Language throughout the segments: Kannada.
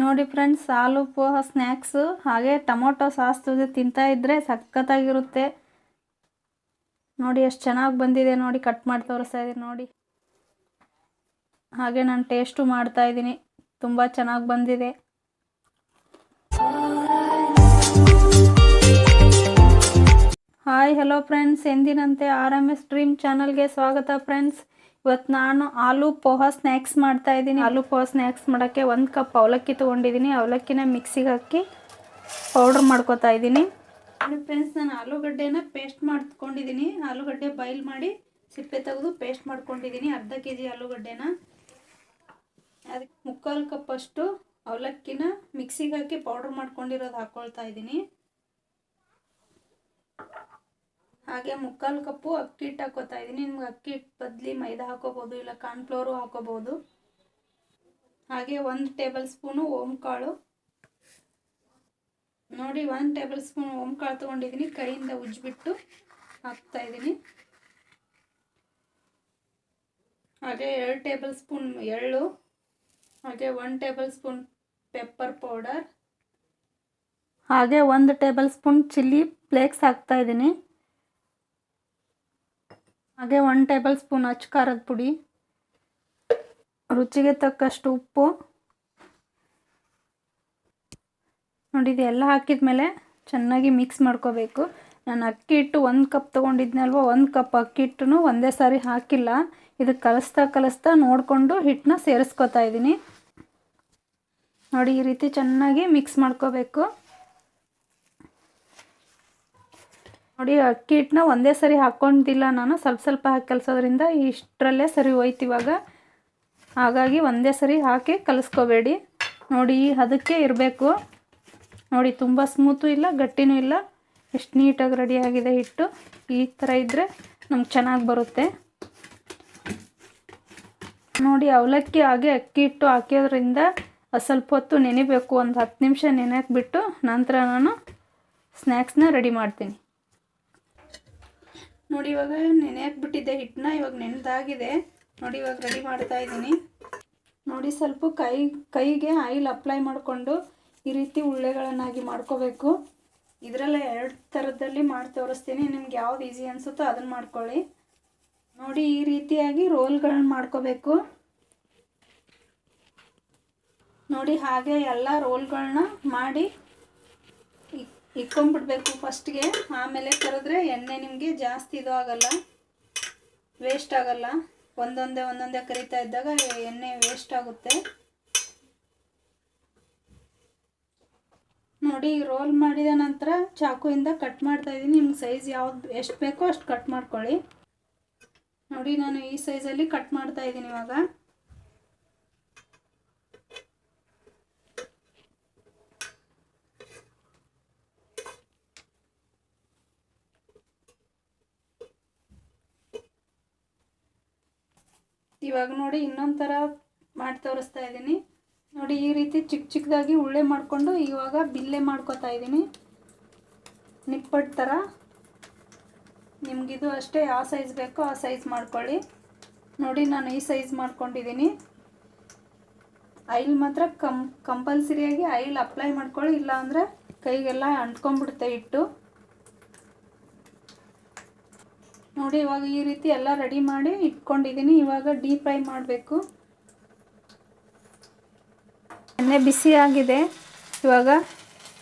ನೋಡಿ ಫ್ರೆಂಡ್ಸ್, ಹಾಲು ಪೋಹ ಸ್ನ್ಯಾಕ್ಸು ಹಾಗೆ ಟೊಮೊಟೊ ಸಾಸ್ ಜೊತೆ ತಿಂತಾ ಇದ್ರೆ ಸಖತ್ತಾಗಿರುತ್ತೆ. ನೋಡಿ ಎಷ್ಟು ಚೆನ್ನಾಗಿ ಬಂದಿದೆ. ನೋಡಿ ಕಟ್ ಮಾಡಿ ತೋರಿಸ್ತಾ ಇದ್ದೀನಿ ನೋಡಿ. ಹಾಗೆ ನಾನು ಟೇಸ್ಟು ಮಾಡ್ತಾ ಇದ್ದೀನಿ. ತುಂಬ ಚೆನ್ನಾಗಿ ಬಂದಿದೆ. ಹಾಯ್ ಹಲೋ ಫ್ರೆಂಡ್ಸ್, ಎಂದಿನಂತೆ RMS ಡ್ರೀಮ್ ಚಾನಲ್ಗೆ ಸ್ವಾಗತ ಫ್ರೆಂಡ್ಸ್. ಇವತ್ತು ನಾನು ಆಲೂ ಪೋಹ ಸ್ನ್ಯಾಕ್ಸ್ ಮಾಡ್ತಾ ಇದ್ದೀನಿ. ಆಲೂ ಪೋಹ ಸ್ನ್ಯಾಕ್ಸ್ ಮಾಡೋಕ್ಕೆ 1 ಕಪ್ ಅವಲಕ್ಕಿ ತೊಗೊಂಡಿದ್ದೀನಿ. ಅವಲಕ್ಕಿನ ಮಿಕ್ಸಿಗೆ ಹಾಕಿ ಪೌಡ್ರ್ ಮಾಡ್ಕೊತಾ ಇದ್ದೀನಿ. ನೋಡಿ ಫ್ರೆಂಡ್ಸ್, ನಾನು ಆಲೂಗಡ್ಡೆನ ಪೇಸ್ಟ್ ಮಾಡ್ಕೊಂಡಿದ್ದೀನಿ. ಆಲೂಗಡ್ಡೆ ಬಾಯ್ಲ್ ಮಾಡಿ ಸಿಪ್ಪೆ ತೆಗೆದು ಪೇಸ್ಟ್ ಮಾಡ್ಕೊಂಡಿದ್ದೀನಿ. ಅರ್ಧ kg ಆಲೂಗಡ್ಡೆನ, ಅದಕ್ಕೆ 3/4 ಕಪ್ ಅಷ್ಟು ಅವಲಕ್ಕಿನ ಮಿಕ್ಸಿಗೆ ಹಾಕಿ ಪೌಡ್ರ್ ಮಾಡ್ಕೊಂಡಿರೋದು ಹಾಕ್ಕೊಳ್ತಾ ಇದ್ದೀನಿ. ಹಾಗೆ 3/4 ಕಪ್ಪು ಅಕ್ಕಿ ಹಿಟ್ಟು ಹಾಕೋತಾ ಇದ್ದೀನಿ. ನಿಮ್ಗೆ ಅಕ್ಕಿ ಹಿಟ್ಟು ಬದಲಿ ಮೈದಾ ಹಾಕೋಬೋದು, ಇಲ್ಲ ಕಾರ್ನ್ಫ್ಲೋರು ಹಾಕೋಬೋದು. ಹಾಗೆ 1 ಟೇಬಲ್ ಸ್ಪೂನು ಓಂಕಾಳು. ನೋಡಿ 1 ಟೇಬಲ್ ಸ್ಪೂನ್ ಓಂಕಾಳು ತೊಗೊಂಡಿದ್ದೀನಿ. ಕೈಯಿಂದ ಉಜ್ಜಿಬಿಟ್ಟು ಹಾಕ್ತಾ ಇದ್ದೀನಿ. ಹಾಗೆ 2 ಟೇಬಲ್ ಸ್ಪೂನ್ ಎಳ್ಳು, ಹಾಗೆ 1 ಟೇಬಲ್ ಸ್ಪೂನ್ ಪೆಪ್ಪರ್ ಪೌಡರ್, ಹಾಗೆ 1 ಟೇಬಲ್ ಸ್ಪೂನ್ ಚಿಲ್ಲಿ ಫ್ಲೇಕ್ಸ್ ಹಾಕ್ತಾ ಇದ್ದೀನಿ. ಹಾಗೆ 1 ಟೇಬಲ್ ಸ್ಪೂನ್ ಅಚ್ಚ ಖಾರದ ಪುಡಿ, ರುಚಿಗೆ ತಕ್ಕಷ್ಟು ಉಪ್ಪು. ನೋಡಿ ಇದೆಲ್ಲ ಹಾಕಿದ್ಮೇಲೆ ಚೆನ್ನಾಗಿ ಮಿಕ್ಸ್ ಮಾಡ್ಕೋಬೇಕು. ನಾನು ಅಕ್ಕಿ ಹಿಟ್ಟು 1 ಕಪ್ ತೊಗೊಂಡಿದ್ನಲ್ವ, 1 ಕಪ್ ಅಕ್ಕಿ ಹಿಟ್ಟನ್ನು ಒಂದೇ ಸಾರಿ ಹಾಕಿಲ್ಲ. ಇದು ಕಲಿಸ್ತಾ ನೋಡಿಕೊಂಡು ಹಿಟ್ಟನ್ನ ಸೇರಿಸ್ಕೊತಾ ಇದ್ದೀನಿ. ನೋಡಿ ಈ ರೀತಿ ಚೆನ್ನಾಗಿ ಮಿಕ್ಸ್ ಮಾಡ್ಕೋಬೇಕು. ನೋಡಿ ಅಕ್ಕಿ ಹಿಟ್ಟನ್ನ ಒಂದೇ ಸರಿ ಹಾಕ್ಕೊಂಡಿಲ್ಲ, ನಾನು ಸ್ವಲ್ಪ ಹಾಕಿ ಕಲಿಸೋದ್ರಿಂದ ಇಷ್ಟರಲ್ಲೇ ಸರಿ ಹೋಯ್ತು ಇವಾಗ. ಹಾಗಾಗಿ ಒಂದೇ ಸರಿ ಹಾಕಿ ಕಲಿಸ್ಕೋಬೇಡಿ. ನೋಡಿ ಅದಕ್ಕೆ ಇರಬೇಕು. ನೋಡಿ ತುಂಬ ಸ್ಮೂತು ಇಲ್ಲ, ಗಟ್ಟಿನೂ ಇಲ್ಲ, ಎಷ್ಟು ನೀಟಾಗಿ ರೆಡಿಯಾಗಿದೆ ಹಿಟ್ಟು. ಈ ಥರ ಇದ್ದರೆ ನಮ್ಗೆ ಚೆನ್ನಾಗಿ ಬರುತ್ತೆ. ನೋಡಿ ಅವಲಕ್ಕಿ ಹಾಗೆ ಅಕ್ಕಿ ಹಿಟ್ಟು ಹಾಕಿದ್ರಿಂದ ಸ್ವಲ್ಪ ಹೊತ್ತು ನೆನೆಬೇಕು. ಒಂದು 10 ನಿಮಿಷ ನೆನೆಯಕ್ಕೆ ಬಿಟ್ಟು ನಂತರ ನಾನು ಸ್ನ್ಯಾಕ್ಸ್ನ ರೆಡಿ ಮಾಡ್ತೀನಿ. ನೋಡಿ ಇವಾಗ ನೆನೆಯಕ್ಕೆ ಬಿಟ್ಟಿದ್ದೆ ಹಿಟ್ಟನ್ನ, ಇವಾಗ ನೆನೆದಾಗಿದೆ. ನೋಡಿ ಇವಾಗ ರೆಡಿ ಮಾಡ್ತಾ ಇದ್ದೀನಿ. ನೋಡಿ ಸ್ವಲ್ಪ ಕೈಗೆ ಆಯಿಲ್ ಅಪ್ಲೈ ಮಾಡಿಕೊಂಡು ಈ ರೀತಿ ಉಳ್ಳೆಗಳನ್ನಾಗಿ ಮಾಡ್ಕೋಬೇಕು. ಇದರಲ್ಲೇ 2 ಥರದಲ್ಲಿ ಮಾಡಿ ತೋರಿಸ್ತೀನಿ. ನಿಮ್ಗೆ ಯಾವ್ದು ಈಸಿ ಅನಿಸುತ್ತೋ ಅದನ್ನು ಮಾಡ್ಕೊಳ್ಳಿ. ನೋಡಿ ಈ ರೀತಿಯಾಗಿ ರೋಲ್ಗಳನ್ನ ಮಾಡ್ಕೋಬೇಕು. ನೋಡಿ ಹಾಗೆ ಎಲ್ಲ ರೋಲ್ಗಳನ್ನ ಮಾಡಿ ಇಟ್ಕೊಂಡ್ಬಿಡ್ಬೇಕು ಫಸ್ಟ್ಗೆ. ಆಮೇಲೆ ಕರೆದ್ರೆ ಎಣ್ಣೆ ನಿಮಗೆ ಜಾಸ್ತಿ ಇದು ಆಗಲ್ಲ, ವೇಸ್ಟ್ ಆಗಲ್ಲ. ಒಂದೊಂದೇ ಕರಿತಾ ಇದ್ದಾಗ ಎಣ್ಣೆ ವೇಸ್ಟ್ ಆಗುತ್ತೆ. ನೋಡಿ ರೋಲ್ ಮಾಡಿದ ನಂತರ ಚಾಕುವಿಂದ ಕಟ್ ಮಾಡ್ತಾ ಇದ್ದೀನಿ. ನಿಮ್ಗೆ ಸೈಜ್ ಯಾವ್ದು ಎಷ್ಟು ಬೇಕೋ ಅಷ್ಟು ಕಟ್ ಮಾಡ್ಕೊಳ್ಳಿ. ನೋಡಿ ನಾನು ಈ ಸೈಜಲ್ಲಿ ಕಟ್ ಮಾಡ್ತಾ ಇದ್ದೀನಿ ಇವಾಗ. ಇವಾಗ ನೋಡಿ ಇನ್ನೊಂದು ಥರ ಮಾಡಿ ತೋರಿಸ್ತಾ ಇದ್ದೀನಿ. ನೋಡಿ ಈ ರೀತಿ ಚಿಕ್ಕದಾಗಿ ಉಳ್ಳೆ ಮಾಡಿಕೊಂಡು ಇವಾಗ ಬಿಲ್ಲೆ ಮಾಡ್ಕೋತಾ ಇದ್ದೀನಿ, ನಿಪ್ಪಟ್ಟು ಥರ. ನಿಮಗಿದು ಅಷ್ಟೇ ಯಾವ ಸೈಜ್ ಬೇಕೋ ಆ ಸೈಜ್ ಮಾಡ್ಕೊಳ್ಳಿ. ನೋಡಿ ನಾನು ಈ ಸೈಜ್ ಮಾಡ್ಕೊಂಡಿದ್ದೀನಿ. ಆಯಿಲ್ ಮಾತ್ರ ಕಂಪಲ್ಸರಿಯಾಗಿ ಆಯಿಲ್ ಅಪ್ಲೈ ಮಾಡ್ಕೊಳ್ಳಿ, ಇಲ್ಲ ಅಂದರೆ ಕೈಗೆಲ್ಲ ಅಂಟ್ಕೊಂಡ್ಬಿಡುತ್ತೆ ಹಿಟ್ಟು. ನೋಡಿ ಇವಾಗ ಈ ರೀತಿ ಎಲ್ಲ ರೆಡಿ ಮಾಡಿ ಇಟ್ಕೊಂಡಿದ್ದೀನಿ. ಇವಾಗ ಡೀಪ್ ಫ್ರೈ ಮಾಡಬೇಕು. ಎಣ್ಣೆ ಬಿಸಿ ಆಗಿದೆ. ಇವಾಗ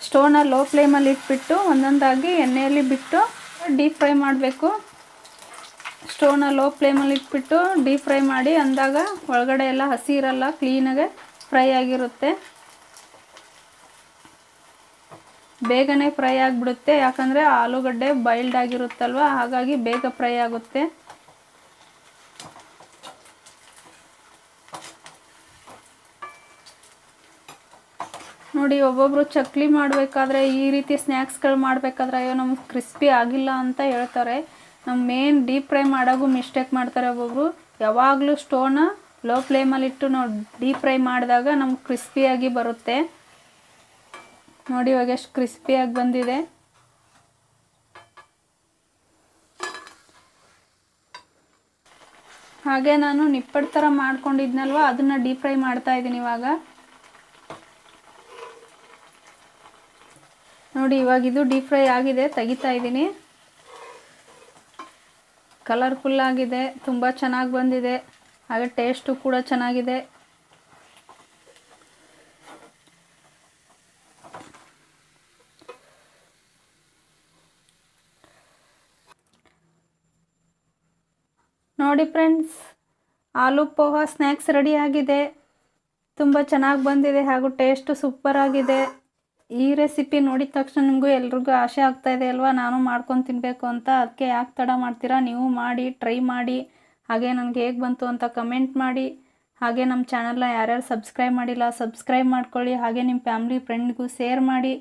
ಸ್ಟೋವ್ನ ಲೋ ಫ್ಲೇಮಲ್ಲಿ ಇಟ್ಬಿಟ್ಟು ಒಂದೊಂದಾಗಿ ಎಣ್ಣೆಯಲ್ಲಿ ಬಿಟ್ಟು ಡೀಪ್ ಫ್ರೈ ಮಾಡಬೇಕು. ಸ್ಟೋವ್ನ ಲೋ ಫ್ಲೇಮಲ್ಲಿ ಇಟ್ಬಿಟ್ಟು ಡೀಪ್ ಫ್ರೈ ಮಾಡಿ, ಅಂದಾಗ ಒಳಗಡೆ ಎಲ್ಲ ಹಸಿ ಇರಲ್ಲ, ಕ್ಲೀನಾಗೆ ಫ್ರೈ ಆಗಿರುತ್ತೆ. ಬೇಗನೆ ಫ್ರೈ ಆಗಿಬಿಡುತ್ತೆ, ಯಾಕಂದರೆ ಆಲೂಗಡ್ಡೆ ಬಾಯ್ಲ್ಡ್ ಆಗಿರುತ್ತಲ್ವ, ಹಾಗಾಗಿ ಬೇಗ ಫ್ರೈ ಆಗುತ್ತೆ. ನೋಡಿ ಒಬ್ಬೊಬ್ಬರು ಚಕ್ಲಿ ಮಾಡಬೇಕಾದ್ರೆ, ಈ ರೀತಿ ಸ್ನ್ಯಾಕ್ಸ್ಗಳು ಮಾಡಬೇಕಾದ್ರೆ ಅಯ್ಯೋ ನಮ್ಗೆ ಕ್ರಿಸ್ಪಿ ಆಗಿಲ್ಲ ಅಂತ ಹೇಳ್ತಾರೆ. ನಮ್ಮ ಮೇನ್ ಡೀಪ್ ಫ್ರೈ ಮಾಡೋಕ್ಕೂ ಮಿಸ್ಟೇಕ್ ಮಾಡ್ತಾರೆ ಒಬ್ಬೊಬ್ಬರು. ಯಾವಾಗಲೂ ಸ್ಟೋವ್ನ ಲೋ ಫ್ಲೇಮಲ್ಲಿಟ್ಟು ನಾವು ಡೀಪ್ ಫ್ರೈ ಮಾಡಿದಾಗ ನಮ್ಗೆ ಕ್ರಿಸ್ಪಿಯಾಗಿ ಬರುತ್ತೆ. ನೋಡಿ ಇವಾಗ ಎಷ್ಟು ಕ್ರಿಸ್ಪಿಯಾಗಿ ಬಂದಿದೆ. ಹಾಗೆ ನಾನು ನಿಪ್ಪಟ್ಟು ಥರ ಮಾಡ್ಕೊಂಡಿದ್ನಲ್ವ, ಅದನ್ನು ಡೀಪ್ ಫ್ರೈ ಮಾಡ್ತಾ ಇದ್ದೀನಿ ಇವಾಗ. ನೋಡಿ ಇವಾಗ ಇದು ಡೀಪ್ ಫ್ರೈ ಆಗಿದೆ, ತೆಗಿತಾ ಇದ್ದೀನಿ. ಕಲರ್ಫುಲ್ ಆಗಿದೆ, ತುಂಬ ಚೆನ್ನಾಗಿ ಬಂದಿದೆ, ಹಾಗೆ ಟೇಸ್ಟು ಕೂಡ ಚೆನ್ನಾಗಿದೆ. ನೋಡಿ ಫ್ರೆಂಡ್ಸ್, ಆಲೂ ಪೋಹ ಸ್ನ್ಯಾಕ್ಸ್ ರೆಡಿ ಆಗಿದೆ. ತುಂಬ ಚೆನ್ನಾಗಿ ಬಂದಿದೆ ಹಾಗೂ ಟೇಸ್ಟು ಸೂಪರ್ ಆಗಿದೆ. ಈ ರೆಸಿಪಿ ನೋಡಿದ ತಕ್ಷಣ ನಿಮಗೂ ಎಲ್ರಿಗೂ ಆಸೆ ಆಗ್ತಾಯಿದೆ ಅಲ್ವಾ, ನಾನು ಮಾಡ್ಕೊಂಡು ತಿನ್ನಬೇಕು ಅಂತ. ಅದಕ್ಕೆ ಯಾಕೆ ತಡ ಮಾಡ್ತೀರಾ, ನೀವು ಮಾಡಿ, ಟ್ರೈ ಮಾಡಿ. ಹಾಗೆ ನನಗೆ ಹೇಗೆ ಬಂತು ಅಂತ ಕಮೆಂಟ್ ಮಾಡಿ. ಹಾಗೆ ನಮ್ಮ ಚಾನಲ್ನ ಯಾರ್ಯಾರು ಸಬ್ಸ್ಕ್ರೈಬ್ ಮಾಡಿಲ್ಲ ಸಬ್ಸ್ಕ್ರೈಬ್ ಮಾಡ್ಕೊಳ್ಳಿ. ಹಾಗೆ ನಿಮ್ಮ ಫ್ಯಾಮ್ಲಿ ಫ್ರೆಂಡ್ಗೂ ಶೇರ್ ಮಾಡಿ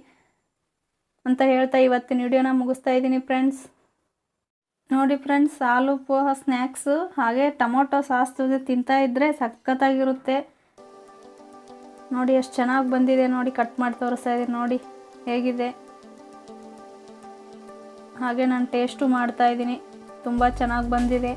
ಅಂತ ಹೇಳ್ತಾ ಇವತ್ತಿನ ವಿಡಿಯೋನ ಮುಗಿಸ್ತಾ ಇದ್ದೀನಿ ಫ್ರೆಂಡ್ಸ್. ನೋಡಿ ಫ್ರೆಂಡ್ಸ್, ಆಲೂ ಪೋಹ ಸ್ನ್ಯಾಕ್ಸು ಹಾಗೆ ಟೊಮೊಟೊ ಸಾಸ್ ಜೊತೆ ತಿಂತಾ ಇದ್ದರೆ ಸಖತ್ತಾಗಿರುತ್ತೆ. ನೋಡಿ ಎಷ್ಟು ಚೆನ್ನಾಗಿ ಬಂದಿದೆ, ನೋಡಿ ಕಟ್ ಮಾಡಿ ತೋರಿಸ್ತಾ ಇದ್ದೀನಿ, ನೋಡಿ ಹೇಗಿದೆ. ಹಾಗೆ ನಾನು ಟೇಸ್ಟು ಮಾಡ್ತಾ ಇದ್ದೀನಿ, ತುಂಬ ಚೆನ್ನಾಗಿ ಬಂದಿದೆ.